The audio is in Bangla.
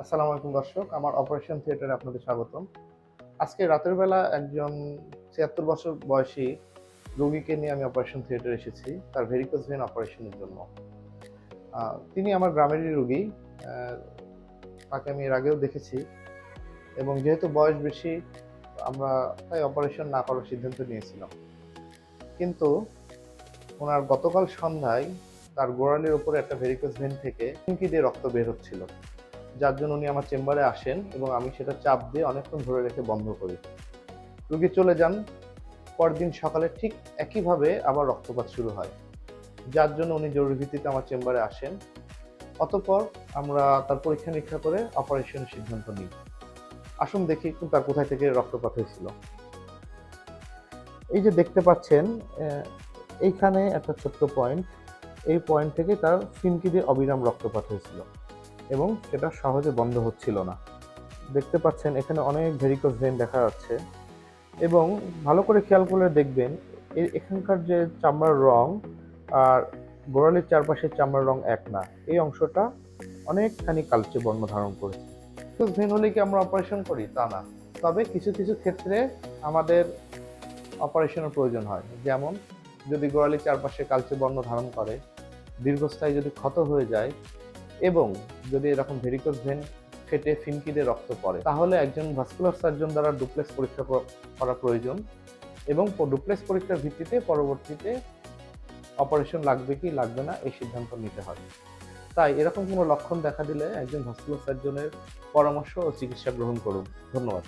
আসসালামু আলাইকুম দর্শক, আমার অপারেশন থিয়েটারে আপনাদের স্বাগতম। আজকে রাতের বেলা একজন ৭৬ বছর বয়সী রোগীকে নিয়ে আমি অপারেশন থিয়েটারে এসেছি তার ভেরিকোজ ভেইন অপারেশনের জন্য। তিনি আমার গ্রামেরই রোগী। আ তাকে আমি এর আগেও দেখেছি এবং যেহেতু বয়স বেশি আমরা তাই অপারেশন না করার সিদ্ধান্ত নিয়েছিলাম। কিন্তু উনার গতকাল সন্ধ্যায় তার গোড়ালির উপরে একটা ভেরিকোজ ভেইন থেকে ফুঁকি দিয়ে রক্ত বের হচ্ছিল। যার জন্য উনি আমার চেম্বারে আসেন এবং আমি সেটা চাপ দিয়ে অনেকক্ষণ ধরে রেখে বন্ধ করি। রোগী চলে যান। পরদিন সকালে ঠিক একইভাবে আবার রক্তপাত শুরু হয়। যার জন্য উনি জরুরি ভিত্তিতে আমার চেম্বারে আসেন। অতঃপর আমরা তার পরীক্ষা-নিরীক্ষা করে অপারেশনের সিদ্ধান্ত নিই। আসুন দেখি একটু তার কোথায় থেকে রক্তপাত হয়েছিল। এই যে দেখতে পাচ্ছেন এইখানে একটা ছোট্ট পয়েন্ট। এই পয়েন্ট থেকে তার ফিনকি দিয়ে অবিরাম রক্তপাত হয়েছিল এবং সেটা সহজে বন্ধ হচ্ছিল না। দেখতে পাচ্ছেন এখানে অনেক ভেরিকোজ ভেইন দেখা যাচ্ছে এবং ভালো করে খেয়াল করলে দেখবেন এখানকার যে চামড়ার রং আর গোড়ালির চারপাশের চামড়ার রং এক না। এই অংশটা অনেকখানি কালচে বর্ণ ধারণ করেছে। ভেরিকোজ ভেইন হলে কি আমরা অপারেশন করি? তা না। তবে কিছু কিছু ক্ষেত্রে আমাদের অপারেশনের প্রয়োজন হয়। যেমন যদি গোড়ালির চারপাশে কালচে বর্ণ ধারণ করে, দীর্ঘস্থায়ী যদি ক্ষত হয়ে যায় এবং যদি এরকম ভেরিকোজ ভেইন ফেটে ফিনকি দিয়ে রক্ত পড়ে, তাহলে একজন ভাস্কুলার সার্জন দ্বারা ডুপ্লেক্স পরীক্ষা করা প্রয়োজন এবং ডুপ্লেক্স পরীক্ষার ভিত্তিতে পরবর্তীতে অপারেশন লাগবে কি লাগবে না এই সিদ্ধান্ত নিতে হয়। তাই এরকম কোনো লক্ষণ দেখা দিলে একজন ভাস্কুলার সার্জনের পরামর্শ ও চিকিৎসা গ্রহণ করুন। ধন্যবাদ।